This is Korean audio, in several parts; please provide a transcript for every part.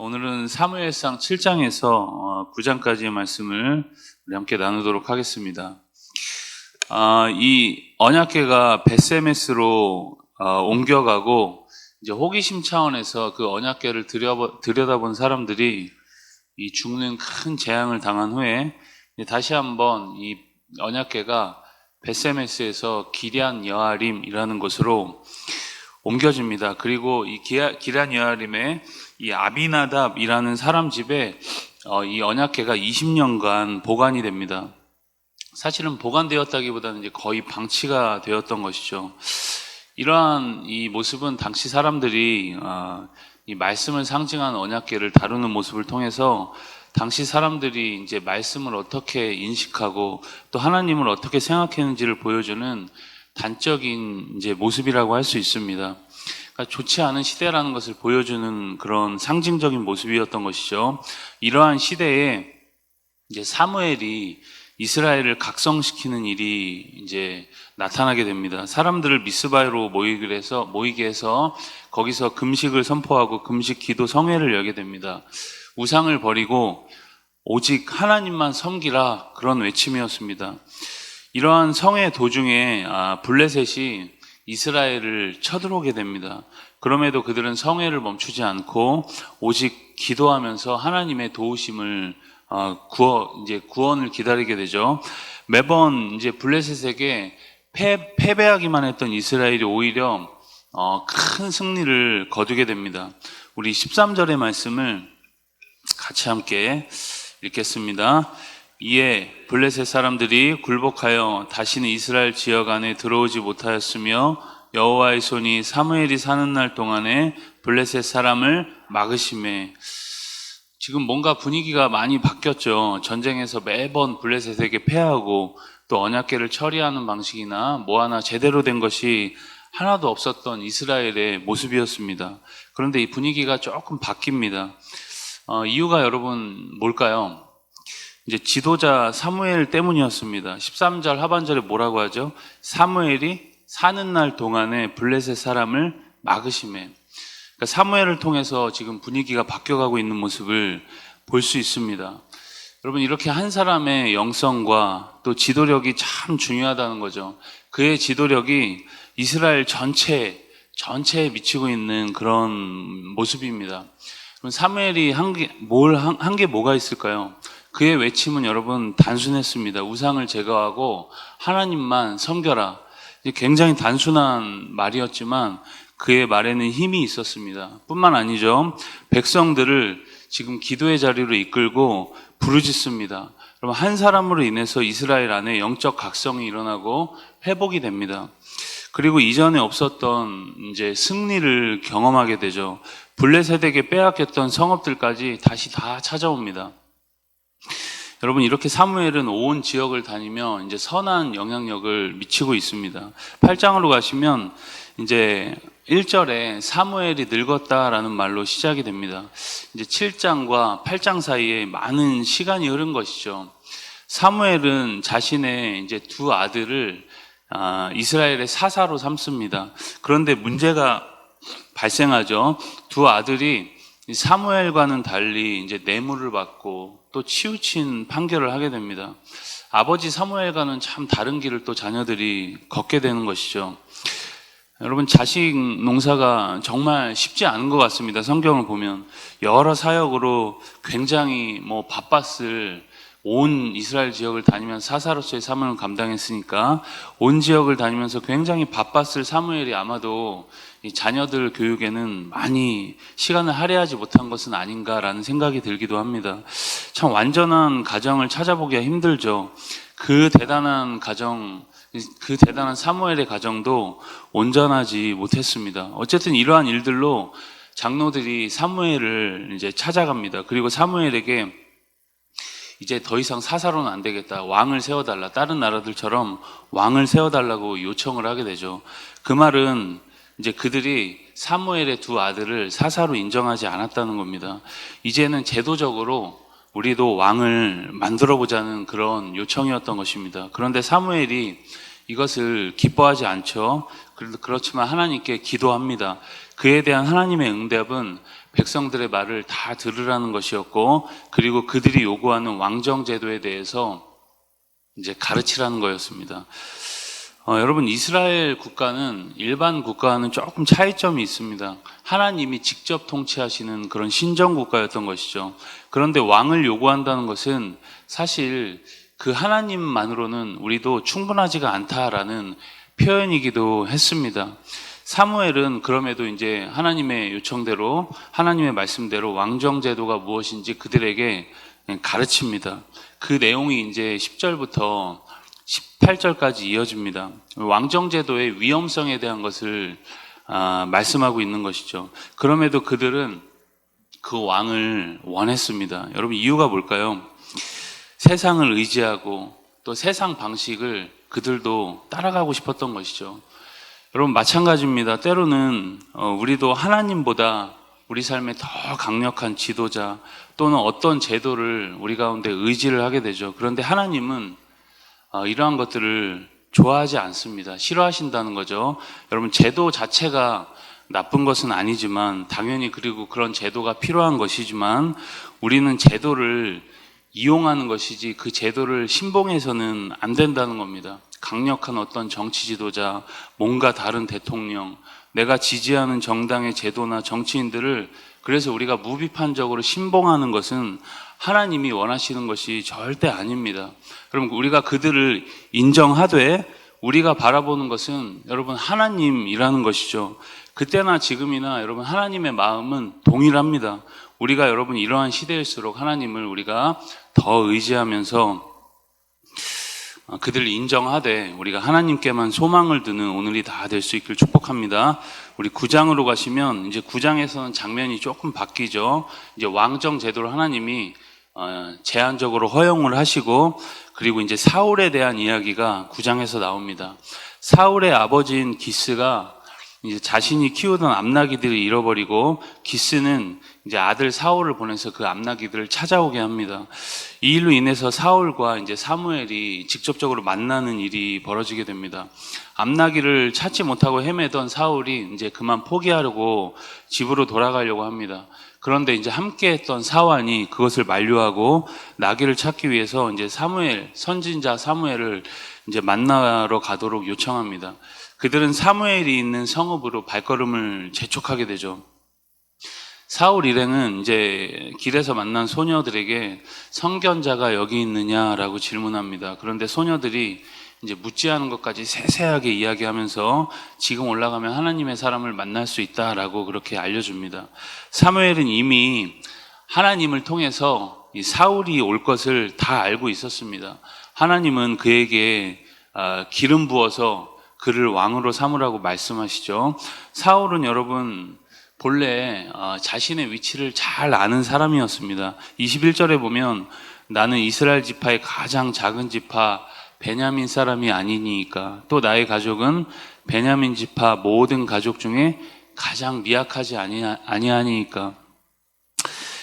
오늘은 사무엘상 7장에서 9장까지의 말씀을 우리 함께 나누도록 하겠습니다. 이 언약궤가 벳세메스로 옮겨가고 이제 호기심 차원에서 그 언약궤를 들여다본 사람들이 이 죽는 큰 재앙을 당한 후에 다시 한번 이 언약궤가 벳세메스에서 기럇 여아림이라는 곳으로 옮겨집니다. 그리고 이 기럇 여아림의 이 아비나답이라는 사람 집에 이 언약궤가 20년간 보관이 됩니다. 사실은 보관되었다기보다는 이제 거의 방치가 되었던 것이죠. 이러한 이 모습은 당시 사람들이 이 말씀을 상징하는 언약궤를 다루는 모습을 통해서 당시 사람들이 이제 말씀을 어떻게 인식하고 또 하나님을 어떻게 생각했는지를 보여주는 단적인 이제 모습이라고 할 수 있습니다. 그러니까 좋지 않은 시대라는 것을 보여주는 그런 상징적인 모습이었던 것이죠. 이러한 시대에 이제 사무엘이 이스라엘을 각성시키는 일이 이제 나타나게 됩니다. 사람들을 미스바로 모이게 해서 거기서 금식을 선포하고 금식 기도 성회를 열게 됩니다. 우상을 버리고 오직 하나님만 섬기라, 그런 외침이었습니다. 이러한 성회 도중에 블레셋이 이스라엘을 쳐들어오게 됩니다. 그럼에도 그들은 성회를 멈추지 않고 오직 기도하면서 하나님의 도우심을 구원을 기다리게 되죠. 매번 이제 블레셋에게 패배하기만 했던 이스라엘이 오히려 큰 승리를 거두게 됩니다. 우리 13절의 말씀을 같이 함께 읽겠습니다. 이에 블레셋 사람들이 굴복하여 다시는 이스라엘 지역 안에 들어오지 못하였으며 여호와의 손이 사무엘이 사는 날 동안에 블레셋 사람을 막으심에, 지금 뭔가 분위기가 많이 바뀌었죠. 전쟁에서 매번 블레셋에게 패하고 또 언약궤를 처리하는 방식이나 뭐 하나 제대로 된 것이 하나도 없었던 이스라엘의 모습이었습니다. 그런데 이 분위기가 조금 바뀝니다. 이유가 여러분 뭘까요? 이제 지도자 사무엘 때문이었습니다. 13절 하반절에 뭐라고 하죠? 사무엘이 사는 날 동안에 블레셋 사람을 막으심에. 그러니까 사무엘을 통해서 지금 분위기가 바뀌어가고 있는 모습을 볼 수 있습니다. 여러분, 이렇게 한 사람의 영성과 또 지도력이 참 중요하다는 거죠. 그의 지도력이 이스라엘 전체에 미치고 있는 그런 모습입니다. 그럼 사무엘이 한 게 뭐가 있을까요? 그의 외침은 여러분 단순했습니다. 우상을 제거하고 하나님만 섬겨라. 굉장히 단순한 말이었지만 그의 말에는 힘이 있었습니다. 뿐만 아니죠. 백성들을 지금 기도의 자리로 이끌고 부르짖습니다. 그럼 한 사람으로 인해서 이스라엘 안에 영적 각성이 일어나고 회복이 됩니다. 그리고 이전에 없었던 이제 승리를 경험하게 되죠. 블레셋에게 빼앗겼던 성읍들까지 다시 다 찾아옵니다. 여러분, 이렇게 사무엘은 온 지역을 다니며 이제 선한 영향력을 미치고 있습니다. 8장으로 가시면 이제 1절에 사무엘이 늙었다라는 말로 시작이 됩니다. 이제 7장과 8장 사이에 많은 시간이 흐른 것이죠. 사무엘은 자신의 이제 두 아들을 이스라엘의 사사로 삼습니다. 그런데 문제가 발생하죠. 두 아들이 사무엘과는 달리 이제 뇌물을 받고 또 치우친 판결을 하게 됩니다. 아버지 사무엘과는 참 다른 길을 또 자녀들이 걷게 되는 것이죠. 여러분, 자식 농사가 정말 쉽지 않은 것 같습니다. 성경을 보면 여러 사역으로 굉장히 바빴을, 온 이스라엘 지역을 다니면서 사사로서의 사명을 감당했으니까 온 지역을 다니면서 굉장히 바빴을 사무엘이 아마도 이 자녀들 교육에는 많이 시간을 할애하지 못한 것은 아닌가라는 생각이 들기도 합니다. 참 완전한 가정을 찾아보기가 힘들죠. 그 대단한 사무엘의 가정도 온전하지 못했습니다. 어쨌든 이러한 일들로 장로들이 사무엘을 이제 찾아갑니다. 그리고 사무엘에게 이제 더 이상 사사로는 안 되겠다, 왕을 세워달라, 다른 나라들처럼 왕을 세워달라고 요청을 하게 되죠. 그 말은 이제 그들이 사무엘의 두 아들을 사사로 인정하지 않았다는 겁니다. 이제는 제도적으로 우리도 왕을 만들어 보자는 그런 요청이었던 것입니다. 그런데 사무엘이 이것을 기뻐하지 않죠. 그렇지만 하나님께 기도합니다. 그에 대한 하나님의 응답은 백성들의 말을 다 들으라는 것이었고, 그리고 그들이 요구하는 왕정 제도에 대해서 이제 가르치라는 거였습니다. 여러분, 이스라엘 국가는 일반 국가와는 조금 차이점이 있습니다. 하나님이 직접 통치하시는 그런 신정 국가였던 것이죠. 그런데 왕을 요구한다는 것은 사실 그 하나님만으로는 우리도 충분하지가 않다라는 표현이기도 했습니다. 사무엘은 그럼에도 이제 하나님의 요청대로, 하나님의 말씀대로 왕정 제도가 무엇인지 그들에게 가르칩니다. 그 내용이 이제 10절부터 18절까지 이어집니다. 왕정 제도의 위험성에 대한 것을 말씀하고 있는 것이죠. 그럼에도 그들은 그 왕을 원했습니다. 여러분, 이유가 뭘까요? 세상을 의지하고 또 세상 방식을 그들도 따라가고 싶었던 것이죠. 여러분, 마찬가지입니다. 때로는 우리도 하나님보다 우리 삶에 더 강력한 지도자 또는 어떤 제도를 우리 가운데 의지를 하게 되죠. 그런데 하나님은 이러한 것들을 좋아하지 않습니다. 싫어하신다는 거죠. 여러분, 제도 자체가 나쁜 것은 아니지만, 당연히 그리고 그런 제도가 필요한 것이지만, 우리는 제도를 이용하는 것이지 그 제도를 신봉해서는 안 된다는 겁니다. 강력한 어떤 정치 지도자, 뭔가 다른 대통령, 내가 지지하는 정당의 제도나 정치인들을 그래서 우리가 무비판적으로 신봉하는 것은 하나님이 원하시는 것이 절대 아닙니다. 여러분, 우리가 그들을 인정하되 우리가 바라보는 것은 여러분 하나님이라는 것이죠. 그때나 지금이나 여러분 하나님의 마음은 동일합니다. 우리가 여러분 이러한 시대일수록 하나님을 우리가 더 의지하면서 그들을 인정하되 우리가 하나님께만 소망을 두는 오늘이 다 될 수 있길 축복합니다. 우리 9장으로 가시면 이제 9장에서는 장면이 조금 바뀌죠. 이제 왕정 제도를 하나님이 제한적으로 허용을 하시고, 그리고 이제 사울에 대한 이야기가 9장에서 나옵니다. 사울의 아버지인 기스가 이제 자신이 키우던 암나기들을 잃어버리고, 기스는 이제 아들 사울을 보내서 그 암나기들을 찾아오게 합니다. 이 일로 인해서 사울과 이제 사무엘이 직접적으로 만나는 일이 벌어지게 됩니다. 암나기를 찾지 못하고 헤매던 사울이 이제 그만 포기하려고 집으로 돌아가려고 합니다. 그런데 이제 함께했던 사환이 그것을 만류하고 나귀를 찾기 위해서 이제 선지자 사무엘을 이제 만나러 가도록 요청합니다. 그들은 사무엘이 있는 성읍으로 발걸음을 재촉하게 되죠. 사울 일행은 이제 길에서 만난 소녀들에게 선견자가 여기 있느냐라고 질문합니다. 그런데 소녀들이 이제 묻지 않은 것까지 세세하게 이야기하면서 지금 올라가면 하나님의 사람을 만날 수 있다라고 그렇게 알려줍니다. 사무엘은 이미 하나님을 통해서 이 사울이 올 것을 다 알고 있었습니다. 하나님은 그에게 기름 부어서 그를 왕으로 삼으라고 말씀하시죠. 사울은 여러분 본래 자신의 위치를 잘 아는 사람이었습니다. 21절에 보면 나는 이스라엘 지파의 가장 작은 지파 베냐민 사람이 아니니까, 또 나의 가족은 베냐민 지파 모든 가족 중에 가장 미약하지 아니하니까.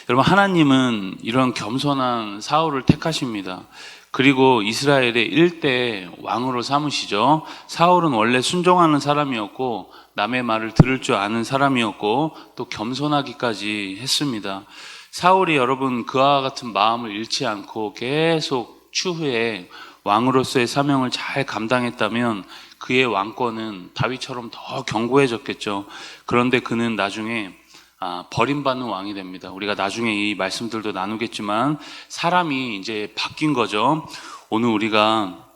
여러분, 하나님은 이런 겸손한 사울을 택하십니다. 그리고 이스라엘의 일대 왕으로 삼으시죠. 사울은 원래 순종하는 사람이었고 남의 말을 들을 줄 아는 사람이었고 또 겸손하기까지 했습니다. 사울이 여러분 그와 같은 마음을 잃지 않고 계속 추후에 왕으로서의 사명을 잘 감당했다면 그의 왕권은 다윗처럼 더 견고해졌겠죠. 그런데 그는 나중에 버림받는 왕이 됩니다. 우리가 나중에 이 말씀들도 나누겠지만 사람이 이제 바뀐 거죠. 오늘 우리가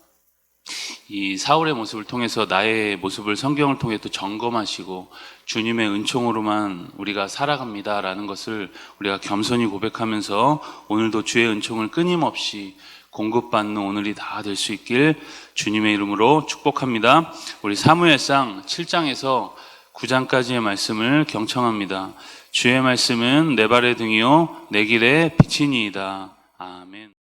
이 사울의 모습을 통해서 나의 모습을 성경을 통해 또 점검하시고 주님의 은총으로만 우리가 살아갑니다라는 것을 우리가 겸손히 고백하면서 오늘도 주의 은총을 끊임없이 공급받는 오늘이 다 될 수 있길 주님의 이름으로 축복합니다. 우리 사무엘상 7장에서 9장까지의 말씀을 경청합니다. 주의 말씀은 내 발의 등이요 내 길의 빛이니이다. 아멘.